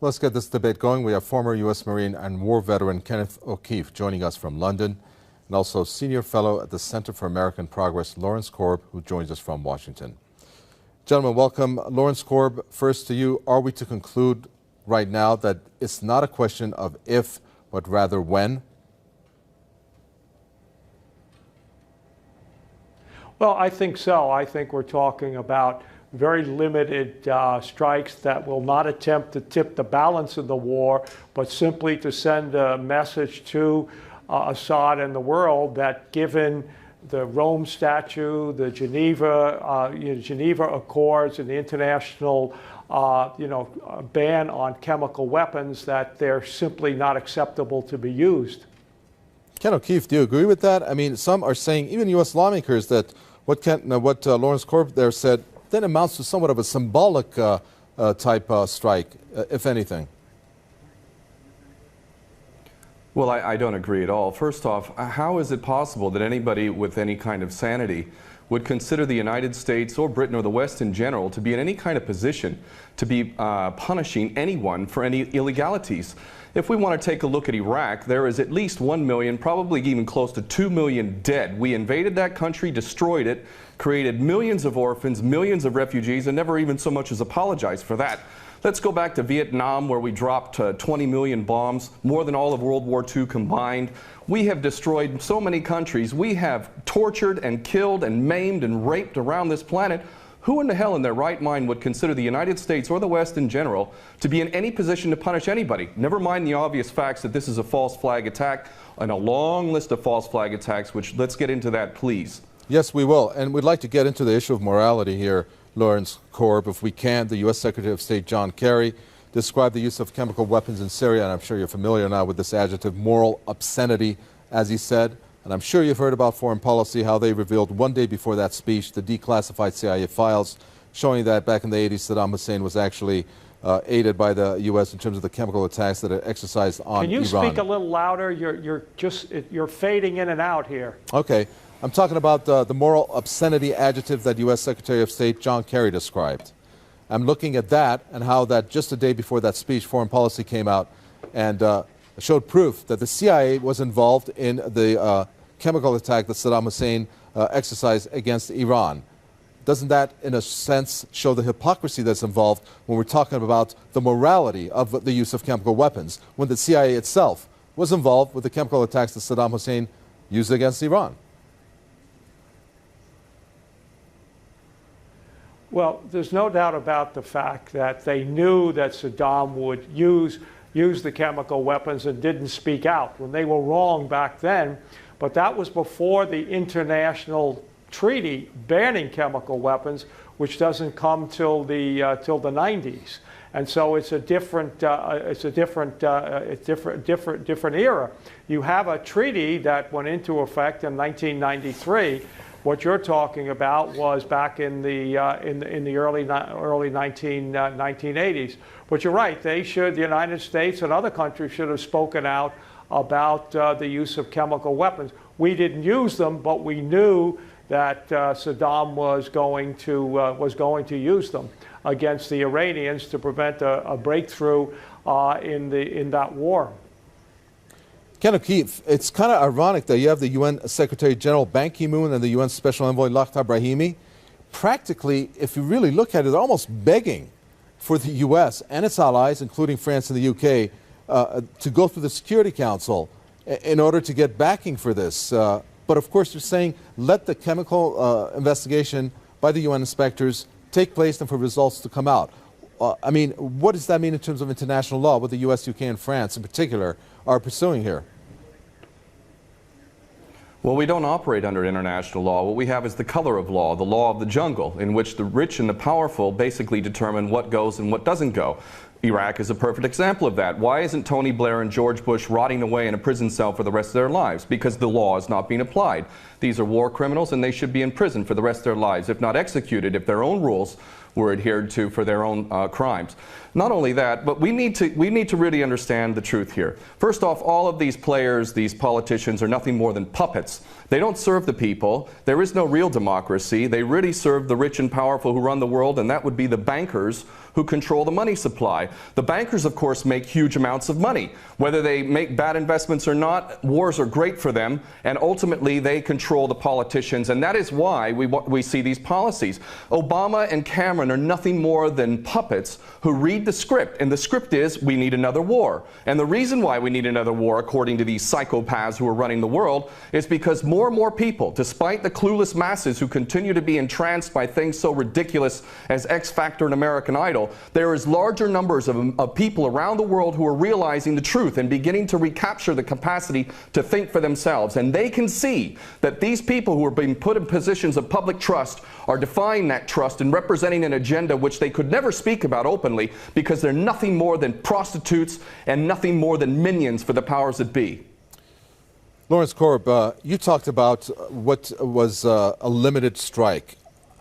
Let's get this debate going. We have former U.S. Marine and war veteran Kenneth O'Keefe joining us from London, and also senior fellow at the Center for American Progress, Lawrence Korb, who joins us from Washington. Gentlemen, welcome. Lawrence Korb, first to you. Are we to conclude right now that it's not a question of if, but rather when? Well, I think so. I think we're talking about very limited strikes that will not attempt to tip the balance of the war, but simply to send a message to Assad and the world that given the Rome Statute, the Geneva Accords, and the international ban on chemical weapons, that they're simply not acceptable to be used. Ken O'Keefe, do you agree with that? I mean, some are saying, even U.S. lawmakers, that what Lawrence Korb there said then amounts to somewhat of a symbolic type strike, if anything. Well, I don't agree at all. First off, how is it possible that anybody with any kind of sanity would consider the United States or Britain or the West in general to be in any kind of position to be punishing anyone for any illegalities? If we want to take a look at Iraq, there is at least 1 million, probably even close to 2 million dead. We invaded that country, destroyed it, created millions of orphans, millions of refugees, and never even so much as apologized for that. Let's go back to Vietnam, where we dropped 20 million bombs, more than all of World War II combined. We have destroyed so many countries. We have tortured and killed and maimed and raped around this planet. Who in the hell in their right mind would consider the United States or the West in general to be in any position to punish anybody? Never mind the obvious facts that this is a false flag attack and a long list of false flag attacks, which let's get into that, please. Yes, we will. And we'd like to get into the issue of morality here, Lawrence Korb. If we can, the U.S. Secretary of State John Kerry described the use of chemical weapons in Syria, and I'm sure you're familiar now with this adjective, moral obscenity, as he said. And I'm sure you've heard about foreign policy, how they revealed one day before that speech the declassified CIA files showing that back in the 80s Saddam Hussein was actually aided by the U.S. in terms of the chemical attacks that it exercised on Iran. Can you speak a little louder? You're fading in and out here. Okay. I'm talking about the moral obscenity adjective that U.S. Secretary of State John Kerry described. I'm looking at that and how that just a day before that speech, foreign policy came out and showed proof that the CIA was involved in the chemical attack that Saddam Hussein exercised against Iran. Doesn't that, in a sense, show the hypocrisy that's involved when we're talking about the morality of the use of chemical weapons, when the CIA itself was involved with the chemical attacks that Saddam Hussein used against Iran? Well, there's no doubt about the fact that they knew that Saddam would use the chemical weapons and didn't speak out when they were wrong back then. But that was before the international treaty banning chemical weapons, which doesn't come till the 90s. And so it's a different era. You have a treaty that went into effect in 1993. What you're talking about was back in the early 1980s. But you're right. The United States and other countries should have spoken out about the use of chemical weapons. We didn't use them, but we knew that Saddam was going to use them against the Iranians to prevent a breakthrough in that war. Ken O'Keefe, it's kind of ironic that you have the UN Secretary General Ban Ki-moon and the UN Special Envoy Lakhdar Brahimi. Practically, if you really look at it, they're almost begging for the U.S. and its allies, including France and the U.K., to go through the Security Council in order to get backing for this. But of course, you're saying let the chemical investigation by the UN inspectors take place and for results to come out. I mean, what does that mean in terms of international law, what the U.S., UK, and France in particular are pursuing here? Well, we don't operate under international law. What we have is the color of law, the law of the jungle, in which the rich and the powerful basically determine what goes and what doesn't go. Iraq is a perfect example of that. Why isn't Tony Blair and George Bush rotting away in a prison cell for the rest of their lives? Because the law is not being applied. These are war criminals and they should be in prison for the rest of their lives, if not executed, if their own rules were adhered to for their own crimes. Not only that, but we need to really understand the truth here. First off, all of these players, these politicians, are nothing more than puppets. They don't serve the people. There is no real democracy. They really serve the rich and powerful who run the world, and that would be the bankers who control the money supply. The bankers, of course, make huge amounts of money. Whether they make bad investments or not, wars are great for them, and ultimately they control the politicians, and that is why we see these policies. Obama and Cameron are nothing more than puppets who read the script, and the script is, we need another war. And the reason why we need another war, according to these psychopaths who are running the world, is because more and more people, despite the clueless masses who continue to be entranced by things so ridiculous as X Factor and American Idol, there is larger numbers of people around the world who are realizing the truth and beginning to recapture the capacity to think for themselves. And they can see that these people who are being put in positions of public trust are defying that trust and representing an agenda which they could never speak about openly, because they're nothing more than prostitutes and nothing more than minions for the powers that be. Lawrence Korb, you talked about what was a limited strike.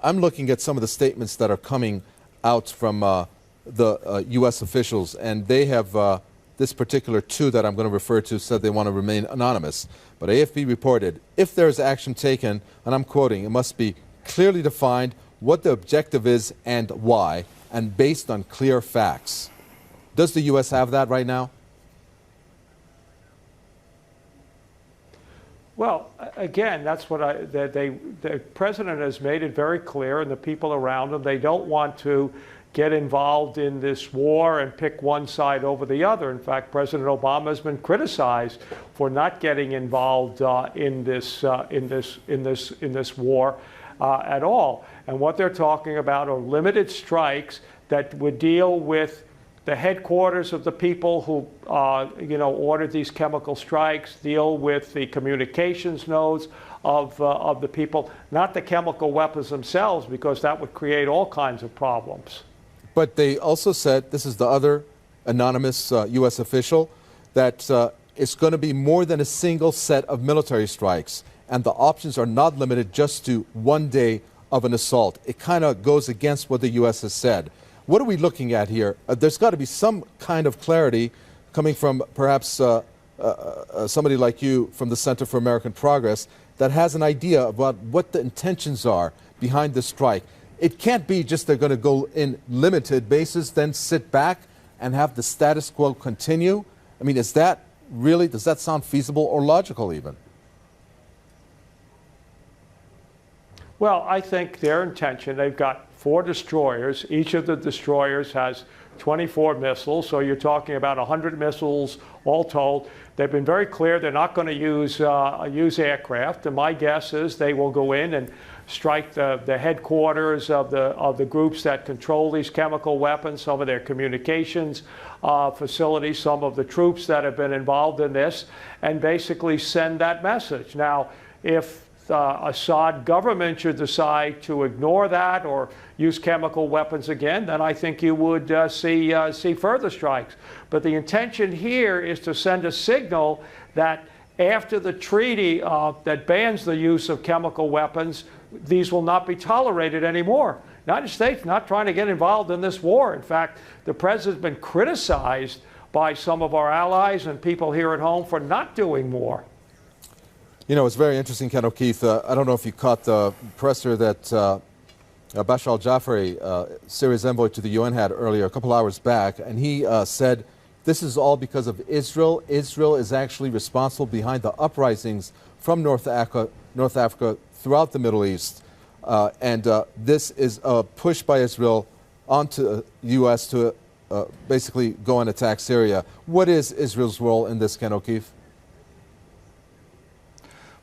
I'm looking at some of the statements that are coming out from the U.S. officials, and they have this particular two that I'm going to refer to said they want to remain anonymous. But AFP reported, if there is action taken, and I'm quoting, it must be clearly defined what the objective is and why, and based on clear facts. Does the U.S. have that right now? Well, again, that's what the president has made it very clear, and the people around him, they don't want to get involved in this war and pick one side over the other. In fact, President Obama has been criticized for not getting involved in this war at all. And what they're talking about are limited strikes that would deal with the headquarters of the people who ordered these chemical strikes, deal with the communications nodes of the people, not the chemical weapons themselves, because that would create all kinds of problems. But they also said, this is the other anonymous U.S. official, that it's going to be more than a single set of military strikes, and the options are not limited just to one day of an assault. It kind of goes against what the U.S. has said. What are we looking at here? There's got to be some kind of clarity coming from perhaps somebody like you from the Center for American Progress that has an idea about what the intentions are behind the strike. It can't be just they're going to go in limited basis, then sit back and have the status quo continue. I mean, is that really, does that sound feasible or logical even? Well, I think their intention, they've got 4 destroyers. Each of the destroyers has 24 missiles, so you're talking about 100 missiles all told. They've been very clear they're not going to use aircraft, and my guess is they will go in and strike the headquarters of the groups that control these chemical weapons, some of their communications facilities, some of the troops that have been involved in this, and basically send that message. Now, if Assad government should decide to ignore that or use chemical weapons again, then I think you would see further strikes. But the intention here is to send a signal that after the treaty that bans the use of chemical weapons, these will not be tolerated anymore. The United States not trying to get involved in this war. In fact, the president's been criticized by some of our allies and people here at home for not doing more. You know, it's very interesting, Ken O'Keefe. I don't know if you caught the presser that Bashar al-Jafari, Syria's envoy to the UN, had earlier, a couple hours back, and he said this is all because of Israel. Israel is actually responsible behind the uprisings from North Africa throughout the Middle East. And this is a push by Israel onto the U.S. to basically go and attack Syria. What is Israel's role in this, Ken O'Keefe?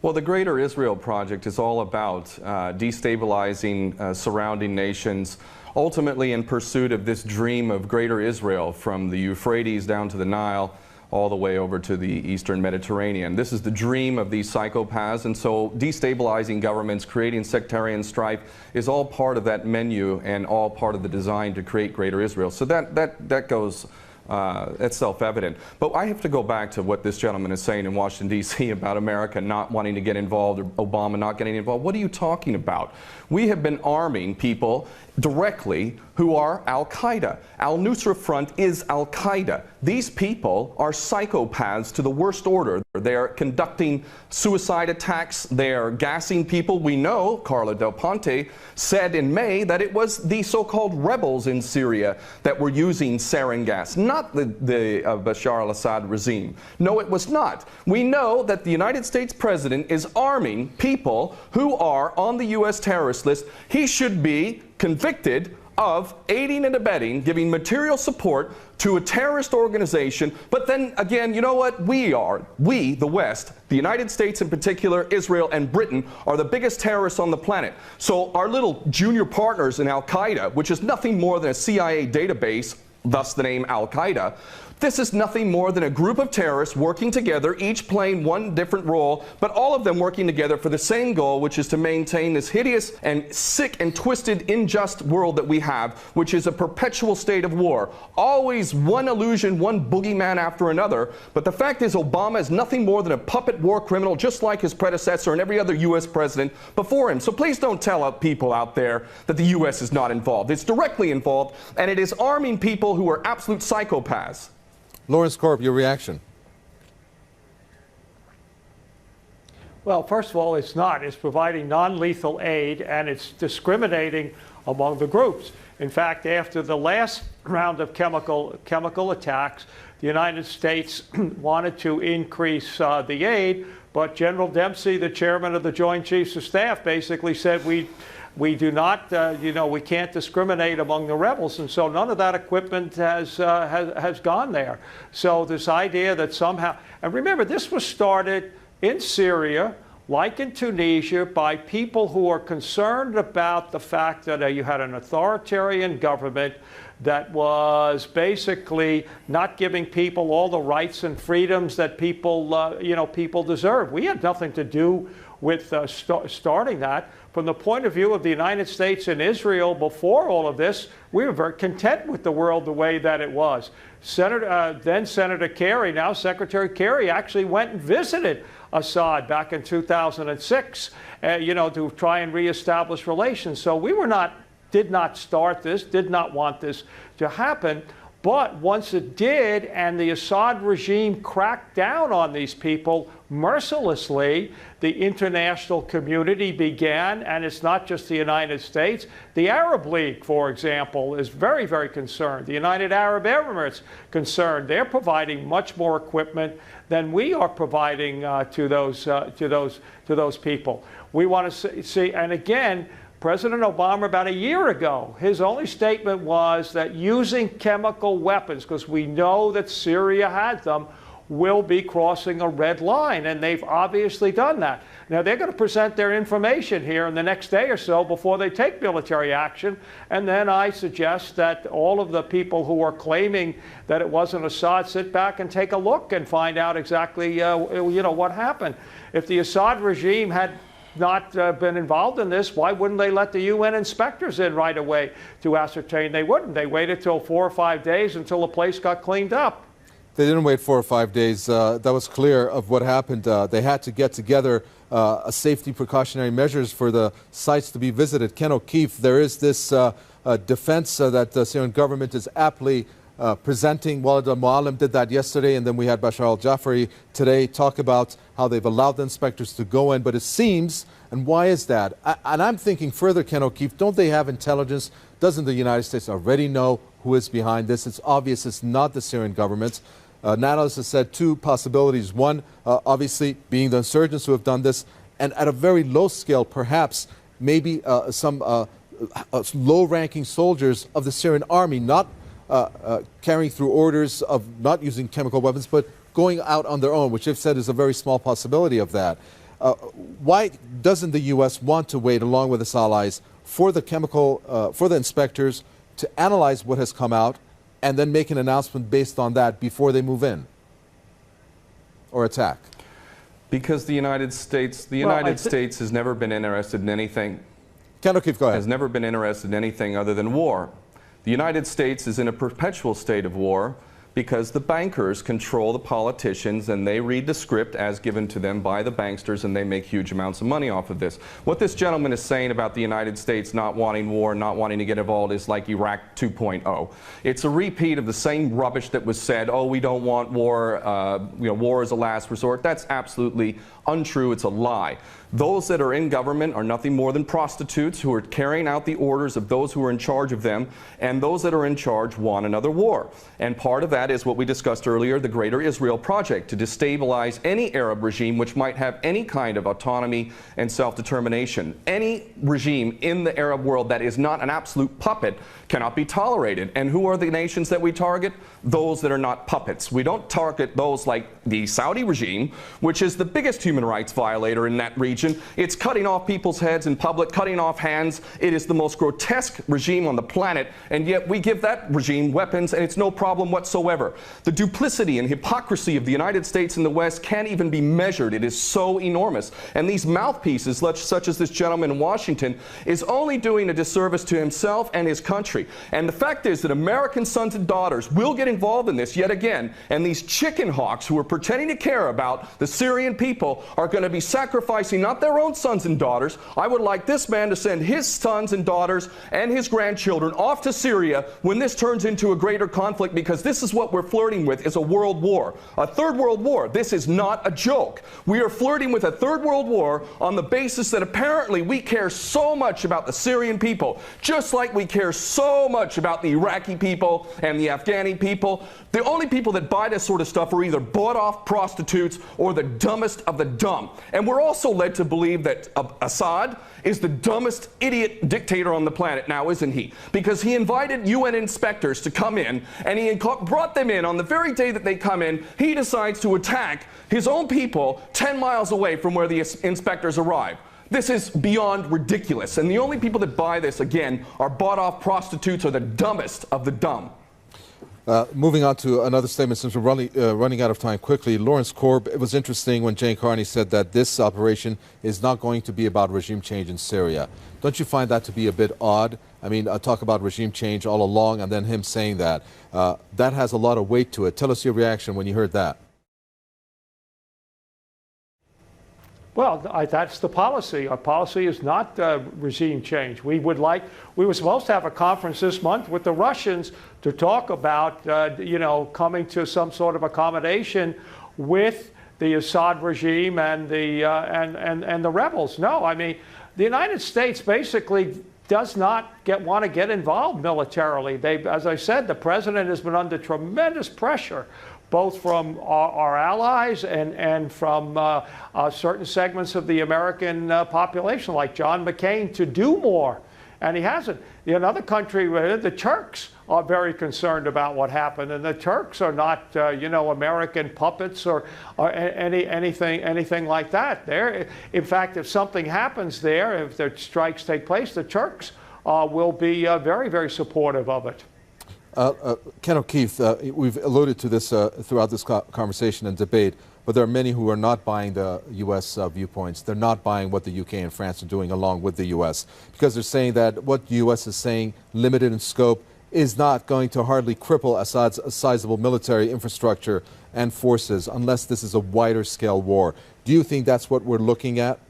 Well, the Greater Israel Project is all about destabilizing surrounding nations, ultimately in pursuit of this dream of Greater Israel from the Euphrates down to the Nile, all the way over to the Eastern Mediterranean. This is the dream of these psychopaths, and so destabilizing governments, creating sectarian strife is all part of that menu and all part of the design to create Greater Israel. So that goes that's self-evident. But I have to go back to what this gentleman is saying in Washington, D.C. about America not wanting to get involved or Obama not getting involved. What are you talking about? We have been arming people directly who are Al-Qaeda. Al-Nusra Front is Al-Qaeda. These people are psychopaths to the worst order. They're conducting suicide attacks. They're gassing people. We know, Carla Del Ponte said in May, that it was the so-called rebels in Syria that were using sarin gas, not the Bashar al-Assad regime. No, it was not. We know that the United States president is arming people who are on the U.S. terrorist list. He should be convicted of aiding and abetting, giving material support to a terrorist organization. But then again, you know what? We, the West, the United States in particular, Israel and Britain, are the biggest terrorists on the planet. So our little junior partners in Al-Qaeda, which is nothing more than a CIA database, thus the name Al-Qaeda, this is nothing more than a group of terrorists working together, each playing one different role, but all of them working together for the same goal, which is to maintain this hideous and sick and twisted, unjust world that we have, which is a perpetual state of war. Always one illusion, one boogeyman after another. But the fact is, Obama is nothing more than a puppet war criminal, just like his predecessor and every other U.S. president before him. So please don't tell people out there that the U.S. is not involved. It's directly involved, and it is arming people who are absolute psychopaths. Lawrence Korb, your reaction? Well, first of all, it's not. It's providing non-lethal aid, and it's discriminating among the groups. In fact, after the last round of chemical attacks, the United States wanted to increase the aid, but General Dempsey, the chairman of the Joint Chiefs of Staff, basically said we do not, we can't discriminate among the rebels, and so none of that equipment has gone there. So this idea that somehow, and remember, this was started in Syria, like in Tunisia, by people who are concerned about the fact that you had an authoritarian government that was basically not giving people all the rights and freedoms that people deserve. We had nothing to do with starting that. From the point of view of the United States and Israel before all of this, we were very content with the world the way that it was. Then Senator Kerry, now Secretary Kerry, actually went and visited Assad back in 2006, to try and reestablish relations. So we did not start this, did not want this to happen. But once it did, and the Assad regime cracked down on these people mercilessly, the international community began, and it's not just the United States. The Arab League, for example, is very, very concerned. The United Arab Emirates concerned. They're providing much more equipment than we are providing to those people. We want to see, and again, President Obama, about a year ago, his only statement was that using chemical weapons, because we know that Syria had them, will be crossing a red line, and they've obviously done that. Now, they're going to present their information here in the next day or so before they take military action, and then I suggest that all of the people who are claiming that it wasn't Assad sit back and take a look and find out exactly what happened. If the Assad regime had not been involved in this, why wouldn't they let the UN inspectors in right away to ascertain? They wouldn't. They waited till 4 or 5 days until the place got cleaned up. They didn't wait 4 or 5 days. That was clear of what happened. They had to get together a safety precautionary measures for the sites to be visited. Ken O'Keefe, there is this defense that the Syrian government is aptly presenting. Walid al-Muallim did that yesterday, and then we had Bashar al-Jafari today talk about how they've allowed the inspectors to go in. But it seems, and why is that? And I'm thinking further, Ken O'Keefe, don't they have intelligence? Doesn't the United States already know who is behind this? It's obvious it's not the Syrian government. Analysts have said two possibilities. One, obviously, being the insurgents who have done this, and at a very low scale, perhaps, maybe some low-ranking soldiers of the Syrian army, not carrying through orders of not using chemical weapons, but going out on their own, which they've said is a very small possibility of that. Why doesn't the U.S. want to wait, along with its allies, for the inspectors to analyze what has come out and then make an announcement based on that before they move in or attack? Because the United States has never been interested in anything. Ken O'Keefe, go ahead. Has never been interested in anything other than war. The United States is in a perpetual state of war. because the bankers control the politicians and they read the script as given to them by the banksters, and they make huge amounts of money off of this. What this gentleman is saying about the United States not wanting war, not wanting to get involved is like Iraq 2.0. It's a repeat of the same rubbish that was said, oh, we don't want war, war is a last resort. That's absolutely untrue. It's a lie. Those that are in government are nothing more than prostitutes who are carrying out the orders of those who are in charge of them, and those that are in charge want another war. And part of that is what we discussed earlier, the Greater Israel Project, to destabilize any Arab regime which might have any kind of autonomy and self-determination. Any regime in the Arab world that is not an absolute puppet cannot be tolerated. And who are the nations that we target? Those that are not puppets. We don't target those like the Saudi regime, which is the biggest human rights violator in that region. It's cutting off people's heads in public, cutting off hands. It is the most grotesque regime on the planet, and yet we give that regime weapons and it's no problem whatsoever. The duplicity and hypocrisy of the United States and the West can't even be measured. It is so enormous. And these mouthpieces, such as this gentleman in Washington, is only doing a disservice to himself and his country. And the fact is that American sons and daughters will get involved in this yet again, and these chicken hawks who are pretending to care about the Syrian people are going to be sacrificing not their own sons and daughters. I would like this man to send his sons and daughters and his grandchildren off to Syria when this turns into a greater conflict, because this is what we're flirting with, is a world war. A third world war. This is not a joke. We are flirting with a third world war on the basis that apparently we care so much about the Syrian people, just like we care so much about the Iraqi people and the Afghani people. The only people that buy this sort of stuff are either bought-off prostitutes or the dumbest of the dumb. And we're also led to believe that Assad is the dumbest idiot dictator on the planet now, isn't he? Because he invited UN inspectors to come in, and he brought them in on the very day that they come in. He decides to attack his own people 10 miles away from where the inspectors arrive. This is beyond ridiculous, and the only people that buy this, again, are bought-off prostitutes or the dumbest of the dumb. Moving on to another statement, since we're running out of time quickly. Lawrence Korb, it was interesting when Jane Carney said that this operation is not going to be about regime change in Syria. Don't you find that to be a bit odd? I mean, talk about regime change all along, and then him saying that. That has a lot of weight to it. Tell us your reaction when you heard that. Well, that's the policy. Our policy is not regime change. We were supposed to have a conference this month with the Russians to talk about, coming to some sort of accommodation with the Assad regime and the rebels. No, I mean, the United States basically does not want to get involved militarily. As I said, the president has been under tremendous pressure, both from our allies and from certain segments of the American population, like John McCain, to do more. And he hasn't. In another country, the Turks are very concerned about what happened, and the Turks are not, American puppets or anything like that. In fact, if something happens there, if the strikes take place, the Turks will be very, very supportive of it. Ken O'Keefe, we've alluded to this throughout this conversation and debate, but there are many who are not buying the U.S. Viewpoints. They're not buying what the U.K. and France are doing along with the U.S. because they're saying that what the U.S. is saying, limited in scope, is not going to hardly cripple Assad's sizable military infrastructure and forces unless this is a wider scale war. Do you think that's what we're looking at?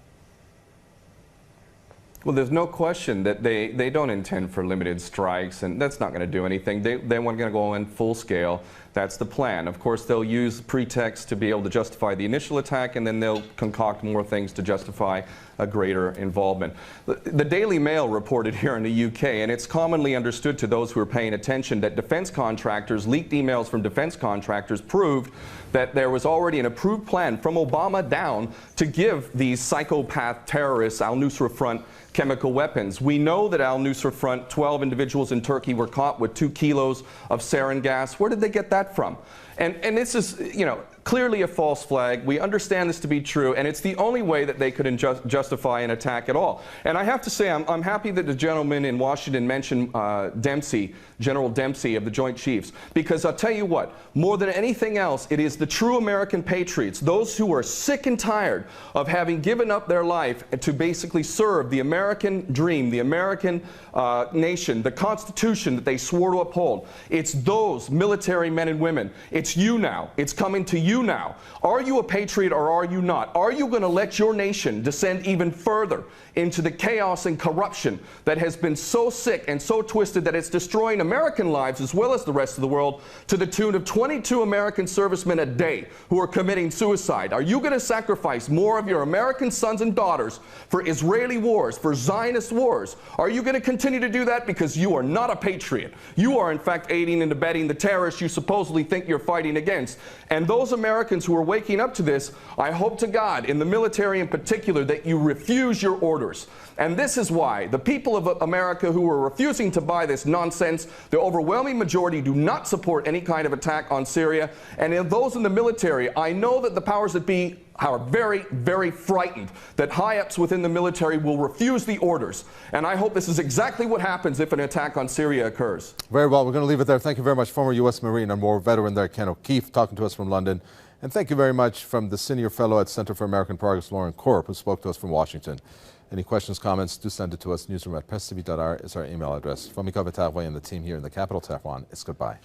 Well, there's no question that they don't intend for limited strikes, and that's not going to do anything. They want to go in full scale. That's the plan. Of course, they'll use pretext to be able to justify the initial attack, and then they'll concoct more things to justify a greater involvement. The Daily Mail reported here in the UK, and it's commonly understood to those who are paying attention, that defense contractors, leaked emails from defense contractors proved that there was already an approved plan from Obama down to give these psychopath terrorists, al-Nusra Front, chemical weapons. We know that al-Nusra Front, 12 individuals in Turkey were caught with 2 kilos of sarin gas. Where did they get that from? And this is, you know, clearly a false flag. We understand this to be true, and it's the only way that they could justify an attack at all. And I have to say, I'm happy that the gentleman in Washington mentioned Dempsey, General Dempsey of the Joint Chiefs, because I'll tell you what, more than anything else, it is the true American patriots, those who are sick and tired of having given up their life to basically serve the American dream, the American nation, the Constitution that they swore to uphold. It's those military men and women. It's you now. It's coming to you now. Are you a patriot or are you not? Are you going to let your nation descend even further into the chaos and corruption that has been so sick and so twisted that it's destroying American lives as well as the rest of the world, to the tune of 22 American servicemen a day who are committing suicide? Are you going to sacrifice more of your American sons and daughters for Israeli wars, for Zionist wars? Are you going to continue to do that because you are not a patriot? You are in fact aiding and abetting the terrorists you supposedly think you're fighting against. And those Americans who are waking up to this, I hope to God, in the military in particular, that you refuse your orders. And this is why the people of America who are refusing to buy this nonsense, the overwhelming majority do not support any kind of attack on Syria. And in those in the military, I know that the powers that be are very, very frightened that high-ups within the military will refuse the orders. And I hope this is exactly what happens if an attack on Syria occurs. Very well. We're going to leave it there. Thank you very much, former U.S. Marine and war veteran there, Ken O'Keefe, talking to us from London. And thank you very much from the Senior Fellow at Center for American Progress, Lauren Korb, who spoke to us from Washington. Any questions, comments, do send it to us. Newsroom@presstv.r is our email address. From Mika and the team here in the capital, Tehran, it's goodbye.